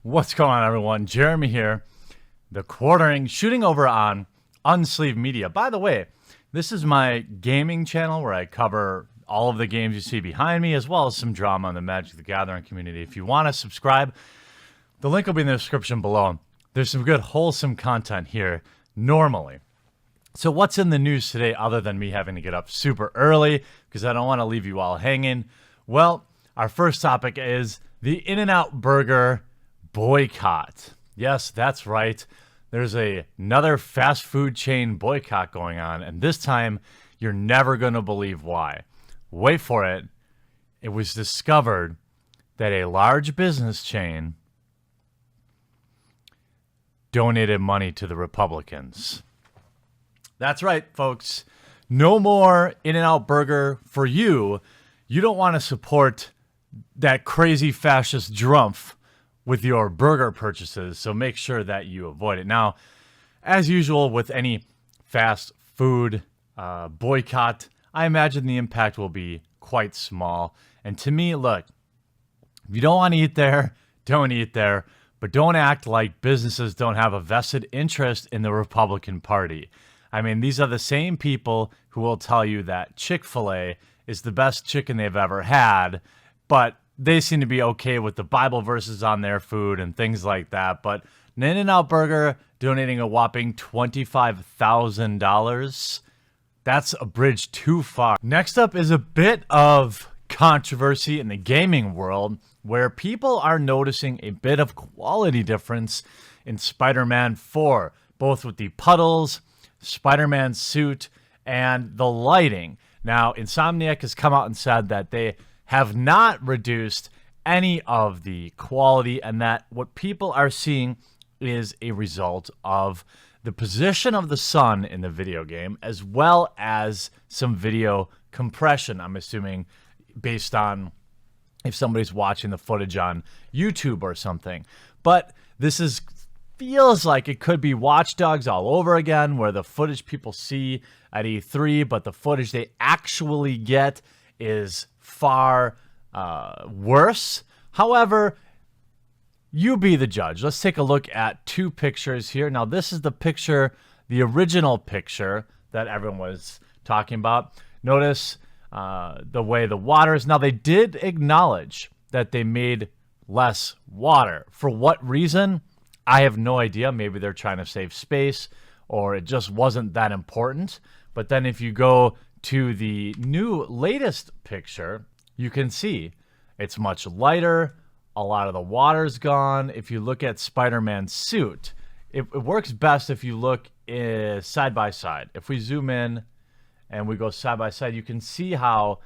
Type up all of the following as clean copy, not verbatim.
What's going on, everyone? Jeremy here. The quartering, shooting over on Unsleeved Media. By the way, this is my gaming channel where I cover all of the games you see behind me, as well as some drama in the Magic the Gathering community. If you want to subscribe, the link will be in the description below. There's some good, wholesome content here normally. So what's in the news today other than me having to get up super early because I don't want to leave you all hanging? Well, our first topic is the In-N-Out Burger boycott. Yes, that's right. There's another fast food chain boycott going on, and this time you're never going to believe why. Wait for it. It was discovered that a large business chain donated money to the Republicans. That's right, folks. No more In-N-Out Burger for you. You don't want to support that crazy fascist drumpf with your burger purchases, so make sure that you avoid it. Now, as usual with any fast food boycott, I imagine the impact will be quite small. And to me, look, if you don't want to eat there, don't eat there, but don't act like businesses don't have a vested interest in the Republican Party. I mean, these are the same people who will tell you that Chick-fil-A is the best chicken they've ever had, but they seem to be okay with the Bible verses on their food and things like that. But an In-N-Out Burger donating a whopping $25,000, that's a bridge too far. Next up is a bit of controversy in the gaming world where people are noticing a bit of quality difference in Spider-Man 4, both with the puddles, Spider-Man's suit, and the lighting. Now, Insomniac has come out and said that they have not reduced any of the quality, and that what people are seeing is a result of the position of the sun in the video game, as well as some video compression, I'm assuming, based on if somebody's watching the footage on YouTube or something. But this feels like it could be Watch Dogs all over again, where the footage people see at E3, but the footage they actually get is far worse. However, you be the judge. Let's take a look at two pictures here. Now, this is the picture, the original picture that everyone was talking about. Notice the way the water is. Now, they did acknowledge that they made less water. For what reason? I have no idea. Maybe they're trying to save space, or it just wasn't that important. But then if you go to the new latest picture, you can see it's much lighter. A lot of the water's gone. If you look at Spider-Man's suit, it works best if you look side by side. If we zoom in and we go side by side, you can see how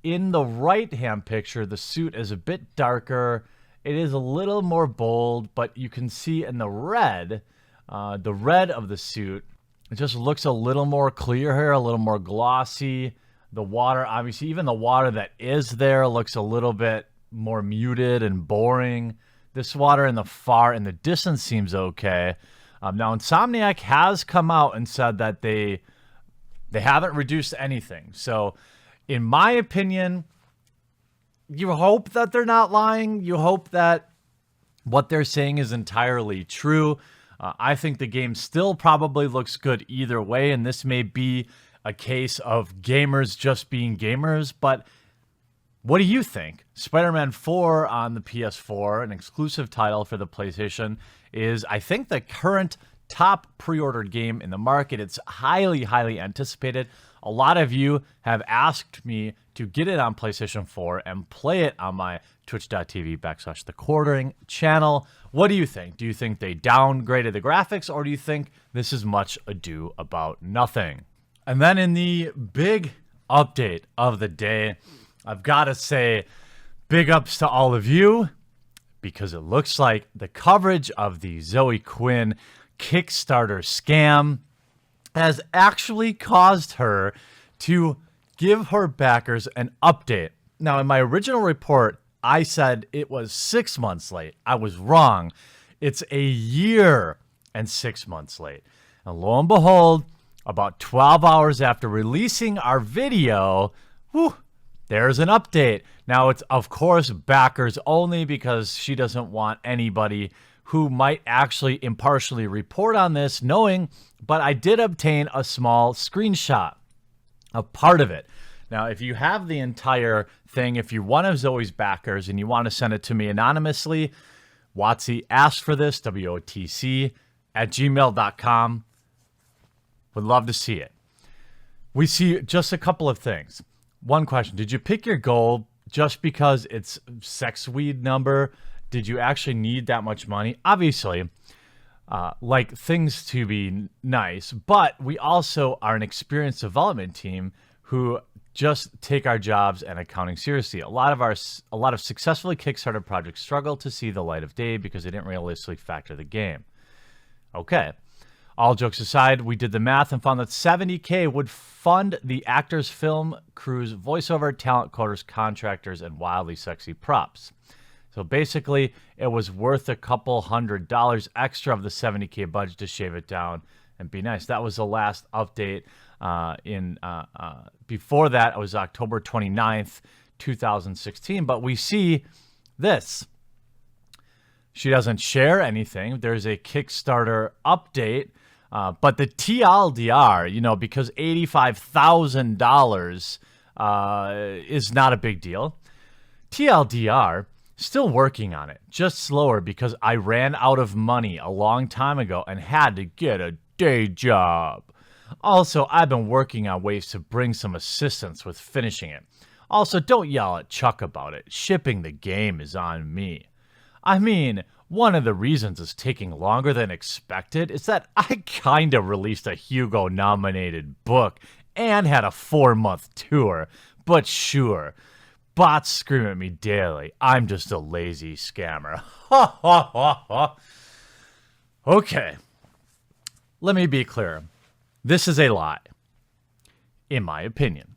in the right-hand picture, the suit is a bit darker. It is a little more bold, but you can see in the red of the suit, it just looks a little more clear here, a little more glossy. The water, obviously, even the water that is there looks a little bit more muted and boring. This water in the distance seems okay. Now, Insomniac has come out and said that they haven't reduced anything. So, in my opinion, you hope that they're not lying. You hope that what they're saying is entirely true. I think the game still probably looks good either way, and this may be a case of gamers just being gamers, but what do you think? Spider-Man 4 on the PS4, an exclusive title for the PlayStation, is, I think, the current top pre-ordered game in the market. It's highly, highly anticipated. A lot of you have asked me to get it on PlayStation 4 and play it on my twitch.tv/thequartering channel. What do you think? Do you think they downgraded the graphics, or do you think this is much ado about nothing? And then in the big update of the day, I've got to say big ups to all of you, because it looks like the coverage of the Zoe Quinn Kickstarter scam has actually caused her to give her backers an update. Now, in my original report, I said it was 6 months late. I was wrong. It's a year and 6 months late. And lo and behold, about 12 hours after releasing our video, there's an update. Now, it's, of course, backers only because she doesn't want anybody who might actually impartially report on this knowing, but I did obtain a small screenshot of part of it. Now, if you have the entire thing, if you're one of Zoe's backers and you want to send it to me anonymously, Watsy asked for this, WOTC, at gmail.com. Would love to see it. We see just a couple of things. One question, did you pick your goal just because it's sex weed number? Did you actually need that much money? Obviously, like things to be nice, but we also are an experienced development team who just take our jobs and accounting seriously. A lot of successfully Kickstarter projects struggle to see the light of day because they didn't realistically factor the game. Okay. All jokes aside, we did the math and found that $70K would fund the actors, film crews, voiceover, talent coders, contractors, and wildly sexy props. So basically, it was worth a couple $100 extra of the $70K budget to shave it down and be nice. That was the last update. Before that, it was October 29th, 2016. But we see this. She doesn't share anything. There's a Kickstarter update. But the TLDR, because $85,000 is not a big deal. TLDR, still working on it, just slower because I ran out of money a long time ago and had to get a day job. Also, I've been working on ways to bring some assistance with finishing it. Also, don't yell at Chuck about it. Shipping the game is on me. I mean, one of the reasons it's taking longer than expected is that I kind of released a Hugo-nominated book and had a 4-month tour. But sure, bots scream at me daily. I'm just a lazy scammer. Ha ha ha ha. Okay, let me be clear. This is a lie, in my opinion.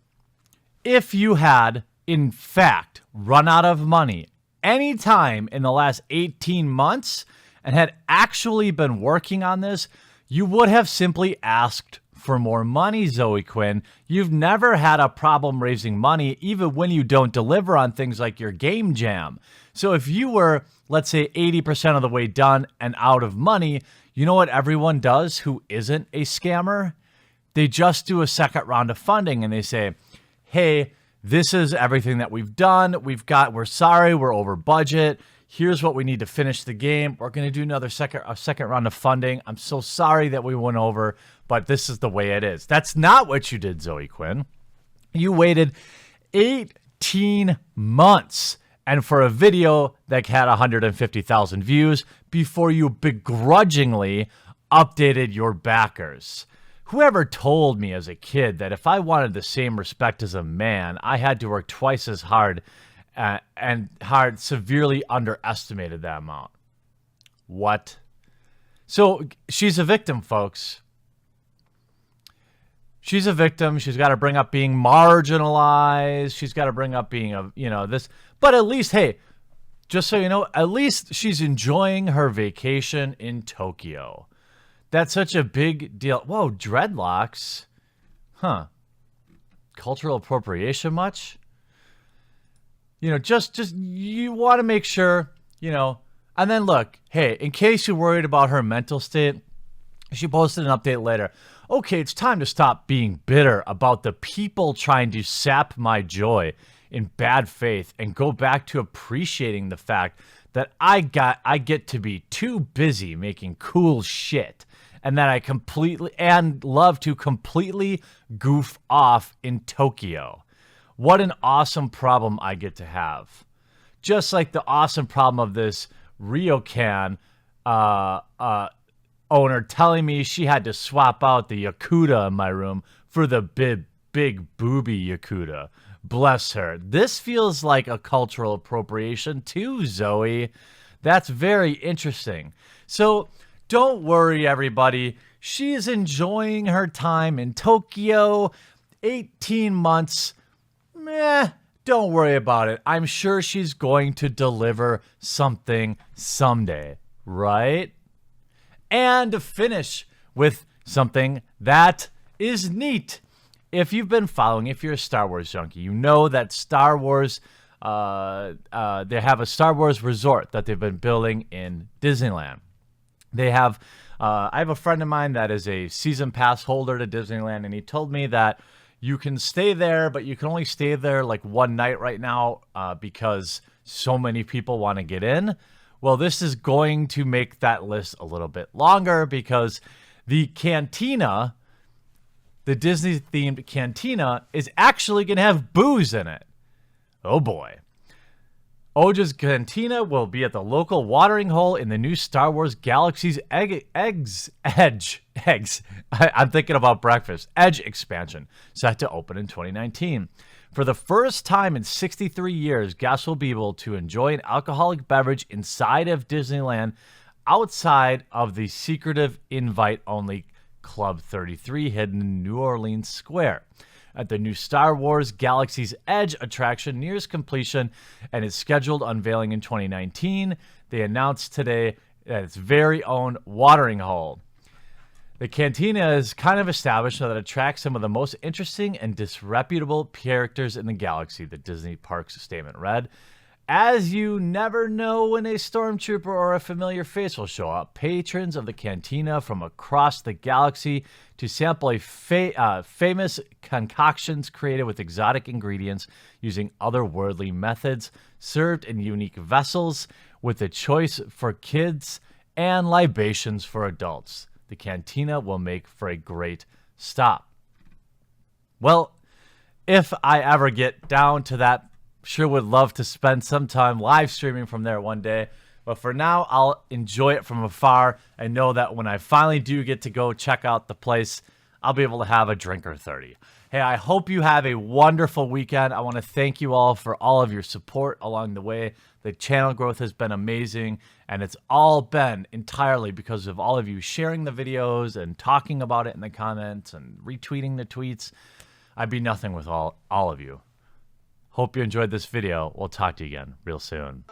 If you had, in fact, run out of money any time in the last 18 months and had actually been working on this, you would have simply asked for more money, Zoe Quinn. You've never had a problem raising money, even when you don't deliver on things like your game jam. So if you were, let's say, 80% of the way done and out of money, you know what everyone does who isn't a scammer? They just do a second round of funding and they say, hey, this is everything that we've done. We're sorry, we're over budget. Here's what we need to finish the game. We're going to do another second round of funding. I'm so sorry that we went over, but this is the way it is. That's not what you did, Zoe Quinn. You waited 18 months and for a video that had 150,000 views before you begrudgingly updated your backers. Whoever told me as a kid that if I wanted the same respect as a man, I had to work twice as hard and severely underestimated that amount. What? So she's a victim, folks. She's a victim. She's got to bring up being marginalized. She's got to bring up being this. But at least, hey, just so you know, at least she's enjoying her vacation in Tokyo. That's such a big deal. Whoa, dreadlocks. Huh. Cultural appropriation much? Just you want to make sure, And then look, hey, in case you're worried about her mental state, she posted an update later. Okay, it's time to stop being bitter about the people trying to sap my joy in bad faith and go back to appreciating the fact that I get to be too busy making cool shit. And that I love to completely goof off in Tokyo. What an awesome problem I get to have. Just like the awesome problem of this Ryokan owner telling me she had to swap out the Yakuta in my room for the big booby Yakuta. Bless her. This feels like a cultural appropriation too, Zoe. That's very interesting. So don't worry, everybody. She is enjoying her time in Tokyo. 18 months. Meh. Don't worry about it. I'm sure she's going to deliver something someday, right? And to finish with something that is neat. if you've been following, if you're a Star Wars junkie, you know that Star Wars, they have a Star Wars resort that they've been building in Disneyland. They have, I have a friend of mine that is a season pass holder to Disneyland, and he told me that you can stay there, but you can only stay there like one night right now because so many people want to get in. Well, this is going to make that list a little bit longer because the Cantina, the Disney-themed Cantina, is actually going to have booze in it. Oh, boy. Outrage's Cantina will be at the local watering hole in the new Star Wars Galaxy's Edge. I'm thinking about breakfast. Edge expansion, set to open in 2019. For the first time in 63 years, guests will be able to enjoy an alcoholic beverage inside of Disneyland outside of the secretive invite-only Club 33 hidden in New Orleans Square. At the new Star Wars Galaxy's Edge attraction nears completion and is scheduled unveiling in 2019. They announced today that its very own watering hole. The Cantina is kind of established that it attracts some of the most interesting and disreputable characters in the galaxy, the Disney Parks statement read. As you never know when a stormtrooper or a familiar face will show up, patrons of the Cantina from across the galaxy to sample famous concoctions created with exotic ingredients using otherworldly methods, served in unique vessels, with a choice for kids and libations for adults. The Cantina will make for a great stop. Well, if I ever get down to that, sure would love to spend some time live streaming from there one day. But for now, I'll enjoy it from afar and know that when I finally do get to go check out the place, I'll be able to have a drink or 30. Hey, I hope you have a wonderful weekend. I want to thank you all for all of your support along the way. The channel growth has been amazing, and it's all been entirely because of all of you sharing the videos and talking about it in the comments and retweeting the tweets. I'd be nothing with all of you. Hope you enjoyed this video. We'll talk to you again real soon.